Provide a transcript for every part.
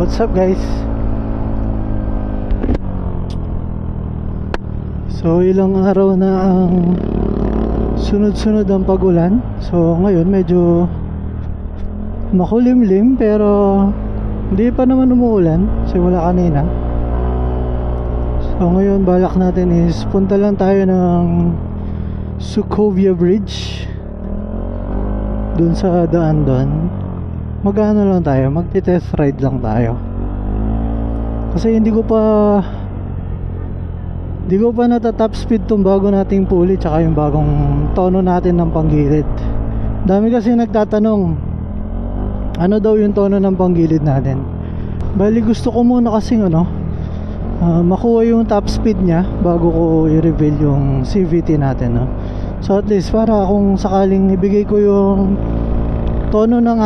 What's up guys? So ilang araw na ang sunod-sunod ang pag-ulan. So ngayon medyo makulimlim pero hindi pa naman umuulan simula kanina. So ngayon balak natin is punta lang tayo ng Sukovia Bridge, dun sa daan doon. Mag-ano lang tayo, magti-test ride lang tayo. Kasi hindi ko pa nata-top speed tong bago nating pulley tsaka yung bagong tono natin ng panggilid. Dami kasi nagtatanong ano daw yung tono ng panggilid natin. Bali gusto ko muna kasing makuha yung top speed nya bago ko i-reveal yung CVT natin, no? So at least para kung sakaling ibigay ko yung tono ng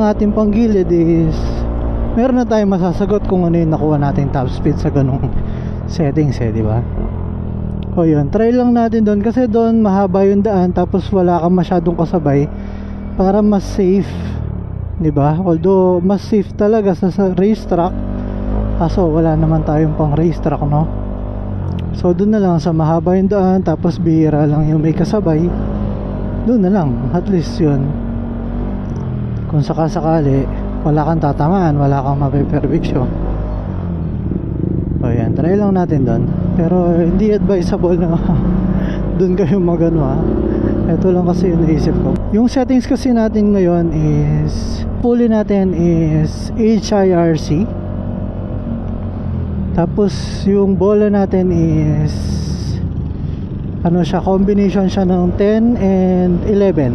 ating panggilid is meron na tayong masasagot kung ano yung nakuha nating top speed sa ganung settings, di ba? O yun, try lang natin doon kasi doon mahaba yung daan tapos wala kang masyadong kasabay para mas safe, di ba? Although mas safe talaga sa racetrack, kaso wala naman tayong pang racetrack, no? So doon na lang sa mahaba yung daan tapos bihira lang yung may kasabay, doon na lang, at least yun. Kung sakasakali wala kang tatamaan, wala kang mape-perfection. O yan, try lang natin doon. Pero hindi advisable na doon kayo magano, ha. Ito lang kasi yung naisip ko. Yung settings kasi natin ngayon is pulley natin is HIRC. Tapos yung bola natin is combination siya ng 10 and 11.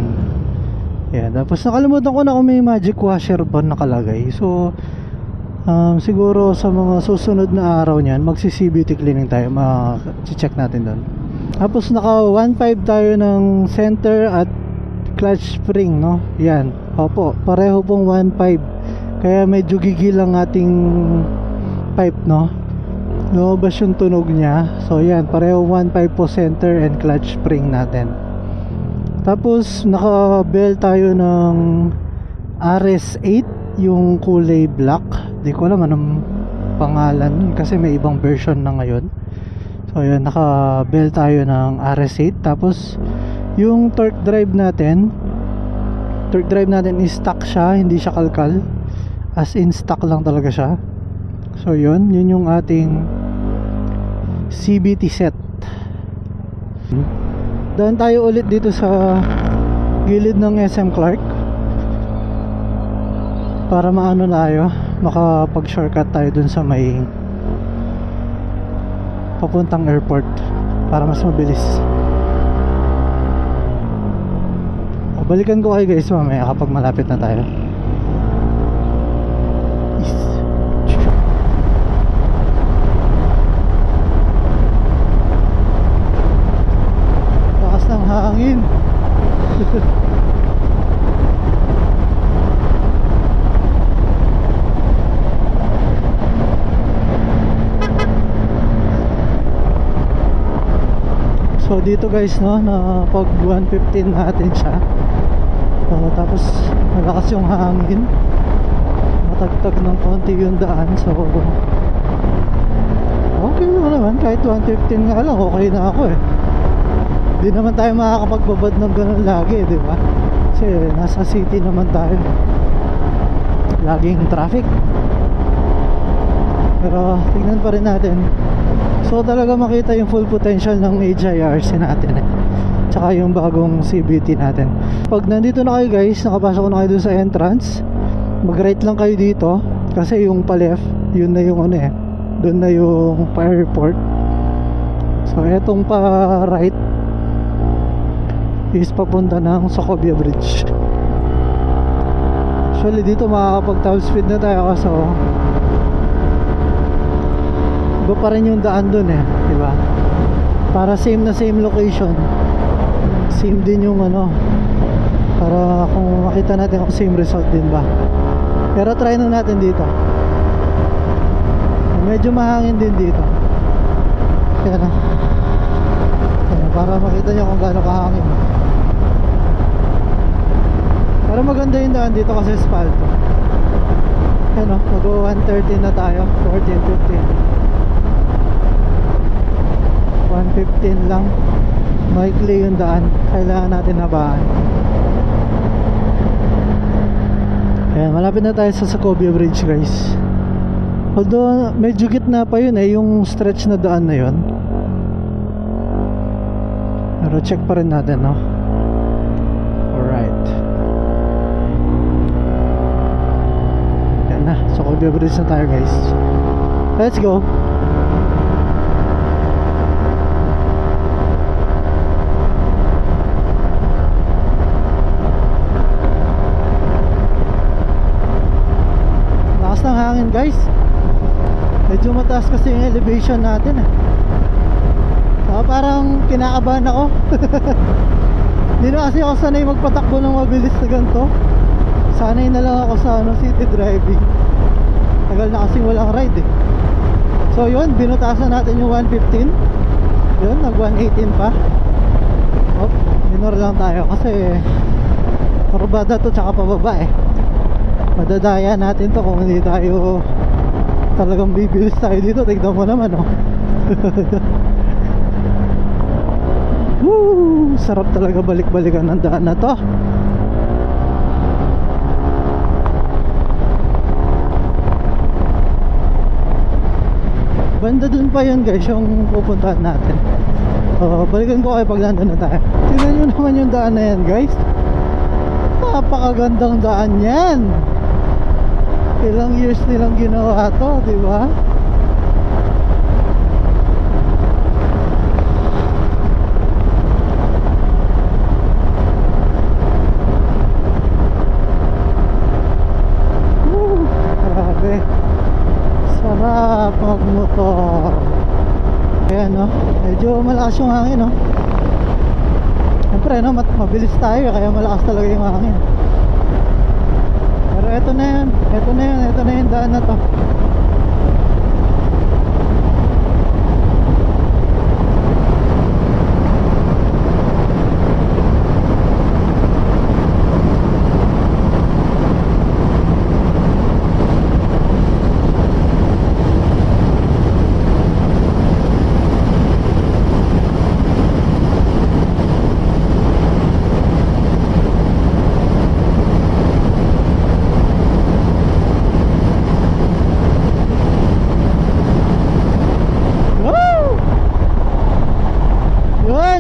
Yan, tapos nakalimutan ko na kung may magic washer ba nakalagay. So siguro sa mga susunod na araw niyan magsi-CVT cleaning tayo, ma-check natin doon. Tapos naka 1.5 tayo ng center at clutch spring, no? Yan, opo, pareho pong 1.5. Kaya medyo gigil ang ating pipe, no? Lumabas yung tunog niya. So yan, pareho 1.5 po center and clutch spring natin. Tapos naka-bell tayo ng RS8, yung kulay black. Di ko alam anong pangalan kasi may ibang version na ngayon. So yan, naka-bell tayo ng RS8. Tapos yung torque drive natin is stock siya, hindi siya kalkal, as in stock lang talaga siya. So yun yung ating CVT set. Daan tayo ulit dito sa gilid ng SM Clark para maano tayo, makapag-shortcut tayo dun sa may papuntang airport para mas mabilis. Balikan ko kayo guys mamaya kapag malapit na tayo. Ng hangin. So dito guys, no, na pag 115 natin siya, tapos malakas yung hangin, matagtag ng konti yung daan. So okay naman, kahit 115 nga lang okay na ako. Di naman tayo makakapagbabad ng ganun lagi, di ba? Kasi nasa city naman tayo, laging traffic. Pero tingnan pa rin natin. So talaga makita yung full potential ng HIRC natin, tsaka yung bagong CVT natin. Pag nandito na kayo guys, nakapasok na kayo dun sa entrance, mag right lang kayo dito. Kasi yung pa left, yun na yung doon na yung pa-airport. So etong pa right is papunta ng Sukovia Bridge. Actually dito makakapag top speed na tayo kasi iba pa rin yung daan dun, diba? Para same na same location, same din yung para kung makita natin kung same result din ba. Pero try na natin dito. Medyo mahangin din dito. Kaya para makita nyo kung gaano kahangin. Pero maganda yung daan dito kasi asfalto. Ano, mag-130 na tayo. 14:15. 1:15 lang. Maikli yung daan. Kailangan natin habaan. Ayan, malapit na tayo sa Sacobia Bridge, guys. Although medyo gitna pa yun yung stretch na daan na yun. Pero check pa rin natin, no? Alright. Yan na, Sacobia Bridge na tayo, guys. Let's go. Lakas ng hangin, guys. Medyo mataas kasi yung elevation natin, parang kinakabahan ako. Hindi na kasi ako sanay magpatakbo ng mabilis na ganito. Sanay na lang ako sa city driving. Tagal na kasi walang ride So yun, binutasan natin yung 115. Yun, nag 118 pa. Minor lang tayo kasi kurbada to tsaka pababa madadaya natin to kung hindi tayo talagang bibilis tayo dito. Tignan mo naman Woo! Sarap talaga balik-balikan ng daan na to. Banda dun pa yun, guys, yung pupuntahan natin. Balikan ko kayo pag nandun na tayo. Tingnan nyo naman yung daan na yan, guys. Napakagandang daan yan. Ilang years nilang ginawa to, diba? Sarap magmotor. Ayan, no? Medyo malakas yung hangin, no? Siyempre, no? Mabilis tayo kaya malakas talaga yung hangin. Pero eto na yun. Eto na yung daan na to.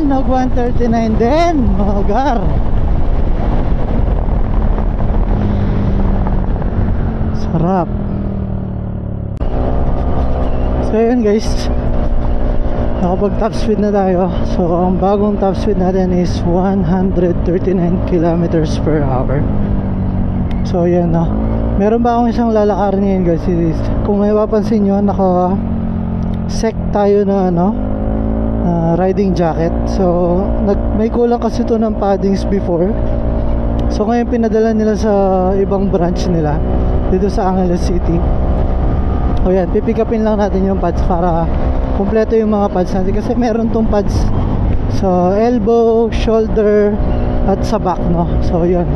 Nag 139 din, mga gar. Sarap. So yun, guys, nakapag top speed na tayo. So ang bagong top speed natin is 139 kilometers per hour. So yan, no? Meron ba akong isang lalakarin ngayon, guys? Kung may mapapansin nyo, naka sec tayo na riding jacket. So may kulang kasi to ng paddings before. So ngayon pinadala nila sa ibang branch nila dito sa Angeles City. O yan, pipick upin lang natin yung pads para kumpleto yung mga pads natin. Kasi meron tong pads sa elbow, shoulder at sa back, no? So yun,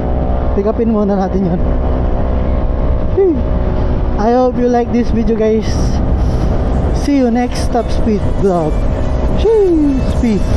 pick upin muna natin yun. I hope you like this video, guys. See you next top speed vlog. Cheese, peace.